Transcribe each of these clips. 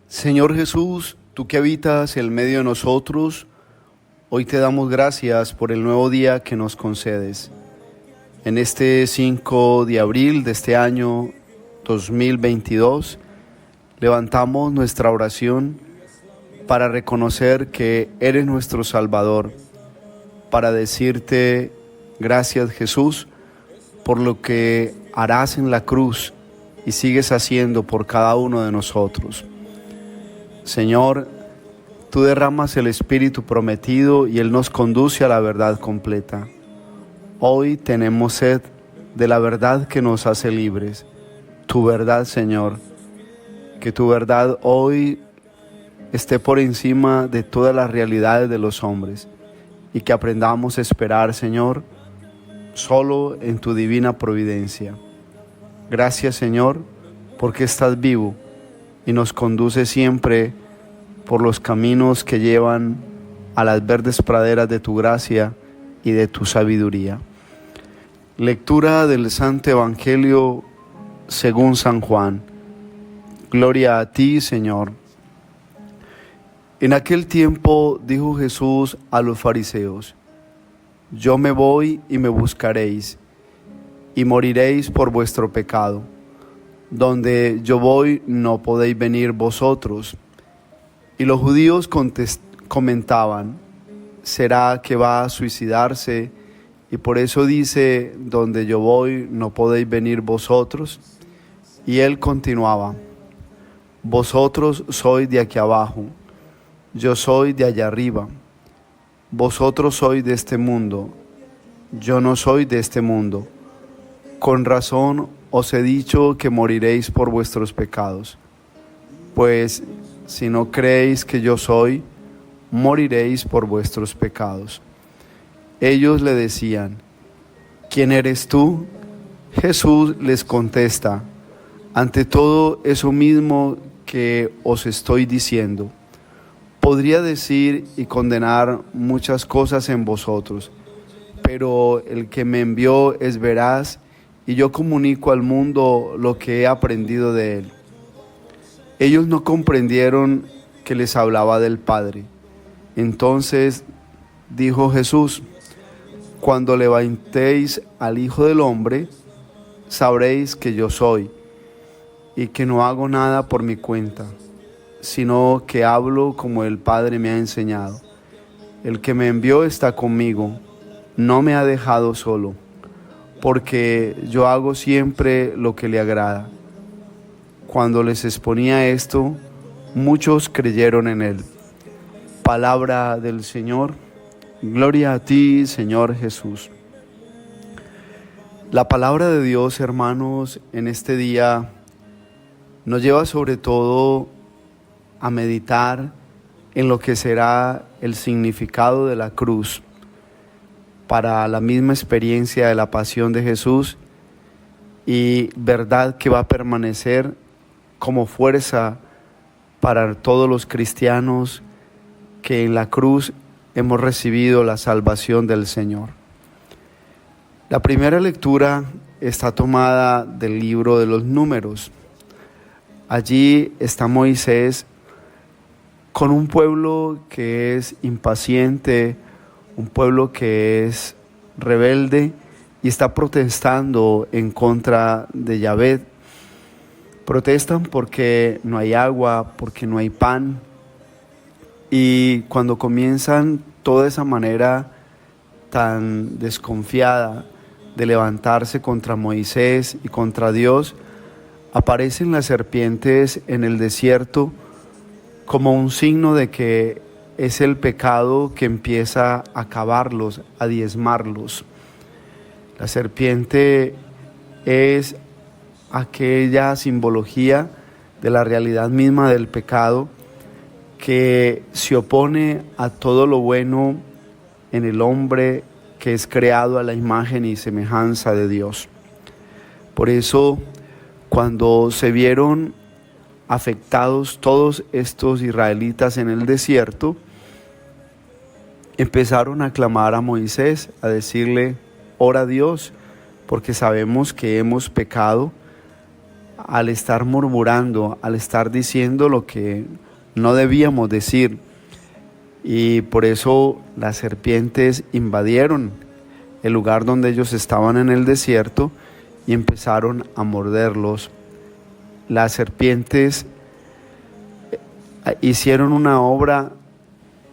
Señor Jesús, tú que habitas en medio de nosotros, hoy te damos gracias por el nuevo día que nos concedes. En este 5 de abril de este año 2022, levantamos nuestra oración para reconocer que eres nuestro Salvador, para decirte gracias, Jesús, por lo que harás en la cruz y sigues haciendo por cada uno de nosotros. Señor, tú derramas el Espíritu prometido y Él nos conduce a la verdad completa. Hoy tenemos sed de la verdad que nos hace libres. Tu verdad, Señor, que tu verdad hoy esté por encima de todas las realidades de los hombres y que aprendamos a esperar, Señor, solo en tu divina providencia. Gracias, Señor, porque estás vivo y nos conduce siempre por los caminos que llevan a las verdes praderas de tu gracia y de tu sabiduría. Lectura del Santo Evangelio según San Juan. Gloria a ti, Señor. En aquel tiempo dijo Jesús a los fariseos: Yo me voy y me buscaréis, y moriréis por vuestro pecado. Donde yo voy no podéis venir vosotros. Y los judíos comentaban: ¿será que va a suicidarse? Y por eso dice: donde yo voy no podéis venir vosotros. Y él continuaba: Vosotros sois de aquí abajo, yo soy de allá arriba. Vosotros sois de este mundo, yo no soy de este mundo. Con razón os he dicho que moriréis por vuestros pecados. Pues si no creéis que yo soy, moriréis por vuestros pecados. Ellos le decían: ¿Quién eres tú? Jesús les contesta: Ante todo eso mismo que os estoy diciendo. Podría decir y condenar muchas cosas en vosotros, pero el que me envió es veraz, y yo comunico al mundo lo que he aprendido de él. Ellos no comprendieron que les hablaba del Padre. Entonces dijo Jesús: Cuando levantéis al Hijo del Hombre, sabréis que yo soy, y que no hago nada por mi cuenta, sino que hablo como el Padre me ha enseñado. El que me envió está conmigo, no me ha dejado solo, porque yo hago siempre lo que le agrada. Cuando les exponía esto, muchos creyeron en él. Palabra del Señor. Gloria a ti, Señor Jesús. La palabra de Dios, hermanos, en este día nos lleva sobre todo a meditar en lo que será el significado de la cruz para la misma experiencia de la pasión de Jesús, y verdad que va a permanecer como fuerza para todos los cristianos que en la cruz hemos recibido la salvación del Señor. La primera lectura está tomada del libro de los Números. Allí está Moisés con un pueblo que es impaciente, un pueblo que es rebelde y está protestando en contra de Yahvé. Protestan porque no hay agua, porque no hay pan. Y cuando comienzan toda esa manera tan desconfiada de levantarse contra Moisés y contra Dios, aparecen las serpientes en el desierto como un signo de que es el pecado que empieza a acabarlos, a diezmarlos. La serpiente es aquella simbología de la realidad misma del pecado que se opone a todo lo bueno en el hombre que es creado a la imagen y semejanza de Dios. Por eso, cuando se vieron afectados todos estos israelitas en el desierto, empezaron a clamar a Moisés, a decirle: ora a Dios, porque sabemos que hemos pecado al estar murmurando, al estar diciendo lo que no debíamos decir. Y por eso las serpientes invadieron el lugar donde ellos estaban en el desierto y empezaron a morderlos. Las serpientes hicieron una obra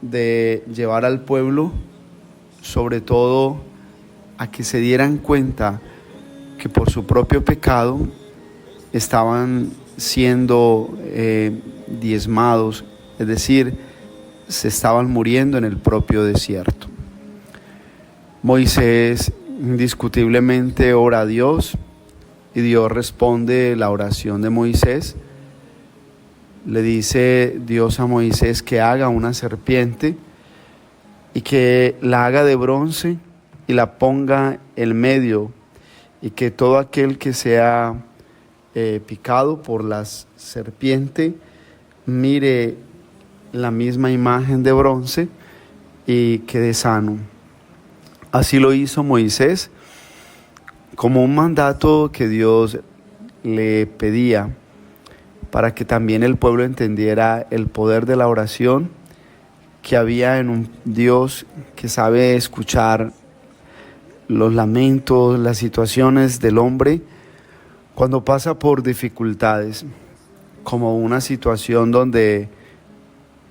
de llevar al pueblo, sobre todo, a que se dieran cuenta que por su propio pecado estaban siendo diezmados, es decir, se estaban muriendo en el propio desierto. Moisés indiscutiblemente ora a Dios y Dios responde la oración de Moisés. Le dice Dios a Moisés que haga una serpiente y que la haga de bronce y la ponga en medio, y que todo aquel que sea picado por la serpiente mire la misma imagen de bronce y quede sano. Así lo hizo Moisés, como un mandato que Dios le pedía, para que también el pueblo entendiera el poder de la oración que había en un Dios que sabe escuchar los lamentos, las situaciones del hombre cuando pasa por dificultades, como una situación donde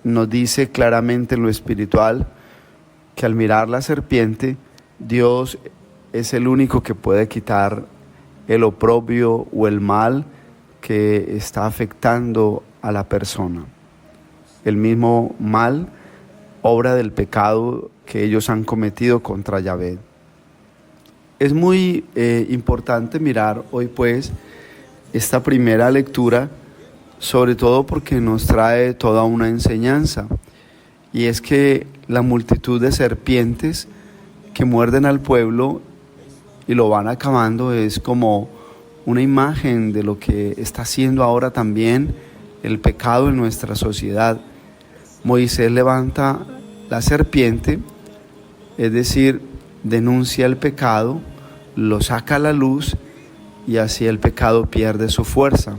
nos dice claramente en lo espiritual que al mirar la serpiente, Dios es el único que puede quitar el oprobio o el mal que está afectando a la persona. El mismo mal, obra del pecado que ellos han cometido contra Yahvé. Es muy importante mirar hoy pues esta primera lectura, sobre todo porque nos trae toda una enseñanza, y es que la multitud de serpientes que muerden al pueblo y lo van acabando es como una imagen de lo que está haciendo ahora también el pecado en nuestra sociedad. Moisés levanta la serpiente, es decir, denuncia el pecado, lo saca a la luz y así el pecado pierde su fuerza.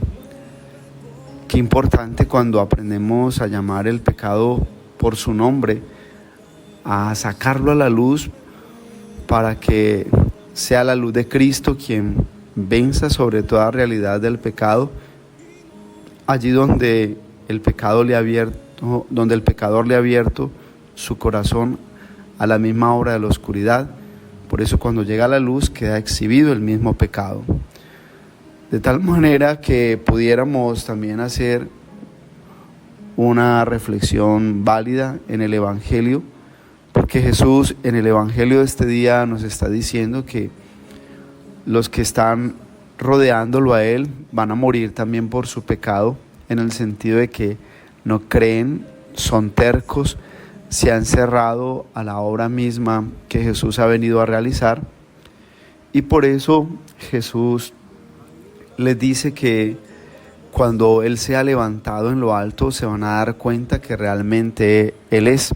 Qué importante cuando aprendemos a llamar el pecado por su nombre, a sacarlo a la luz para que sea la luz de Cristo quien venza sobre toda realidad del pecado, allí donde el pecador le ha abierto su corazón a la misma hora de la oscuridad. Por eso cuando llega la luz queda exhibido el mismo pecado. De tal manera que pudiéramos también hacer una reflexión válida en el Evangelio, porque Jesús en el Evangelio de este día nos está diciendo que los que están rodeándolo a Él van a morir también por su pecado, en el sentido de que no creen, son tercos, se han cerrado a la obra misma que Jesús ha venido a realizar, y por eso Jesús les dice que cuando Él sea levantado en lo alto se van a dar cuenta que realmente Él es.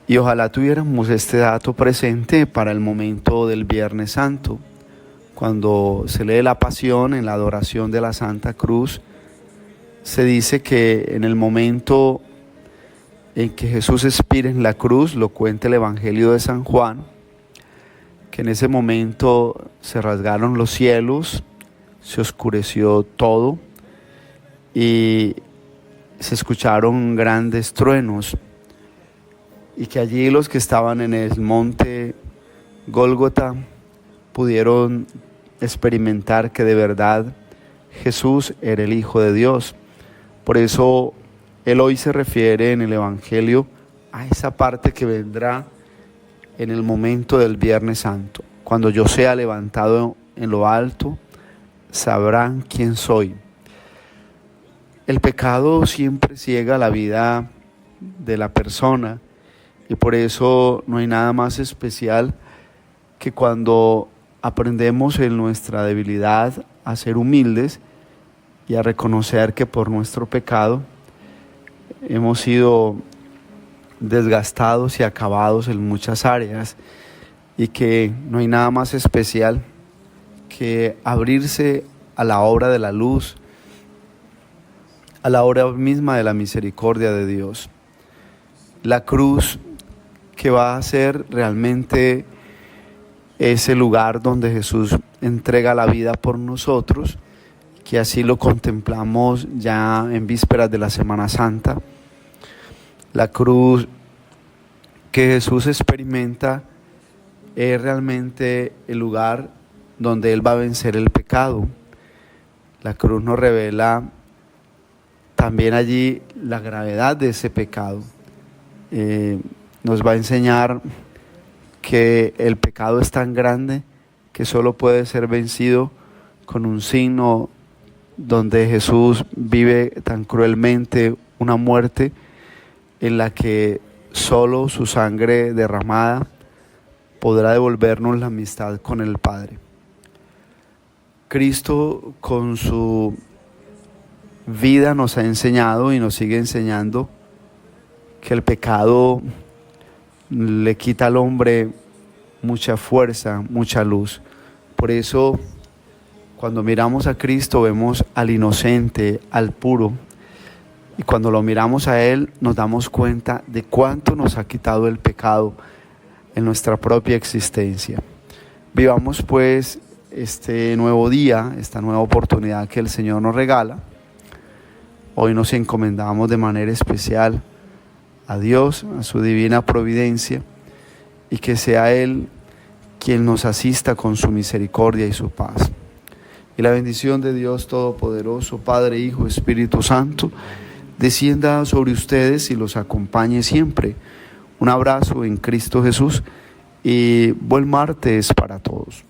Y ojalá tuviéramos este dato presente para el momento del Viernes Santo, cuando se lee la Pasión en la adoración de la Santa Cruz. Se dice que en el momento en que Jesús expira en la cruz, lo cuenta el Evangelio de San Juan, que en ese momento se rasgaron los cielos, se oscureció todo y se escucharon grandes truenos, y que allí los que estaban en el monte Gólgota pudieron experimentar que de verdad Jesús era el Hijo de Dios. Por eso Él hoy se refiere en el Evangelio a esa parte que vendrá en el momento del Viernes Santo. Cuando yo sea levantado en lo alto, sabrán quién soy. El pecado siempre ciega la vida de la persona, y por eso no hay nada más especial que cuando aprendemos en nuestra debilidad a ser humildes y a reconocer que por nuestro pecado hemos sido desgastados y acabados en muchas áreas, y que no hay nada más especial que abrirse a la obra de la luz, a la obra misma de la misericordia de Dios. La cruz que va a ser realmente ese lugar donde Jesús entrega la vida por nosotros, que así lo contemplamos ya en vísperas de la Semana Santa. La cruz que Jesús experimenta es realmente el lugar donde Él va a vencer el pecado. La cruz nos revela también allí la gravedad de ese pecado. Nos va a enseñar que el pecado es tan grande que solo puede ser vencido con un signo donde Jesús vive tan cruelmente una muerte en la que solo su sangre derramada podrá devolvernos la amistad con el Padre. Cristo con su vida nos ha enseñado y nos sigue enseñando que el pecado le quita al hombre mucha fuerza, mucha luz. Por eso, cuando miramos a Cristo, vemos al inocente, al puro. Y cuando lo miramos a Él, nos damos cuenta de cuánto nos ha quitado el pecado en nuestra propia existencia. Vivamos pues este nuevo día, esta nueva oportunidad que el Señor nos regala. Hoy nos encomendamos de manera especial a Dios, a su divina providencia, y que sea Él quien nos asista con su misericordia y su paz. Y la bendición de Dios Todopoderoso, Padre, Hijo, Espíritu Santo, descienda sobre ustedes y los acompañe siempre. Un abrazo en Cristo Jesús y buen martes para todos.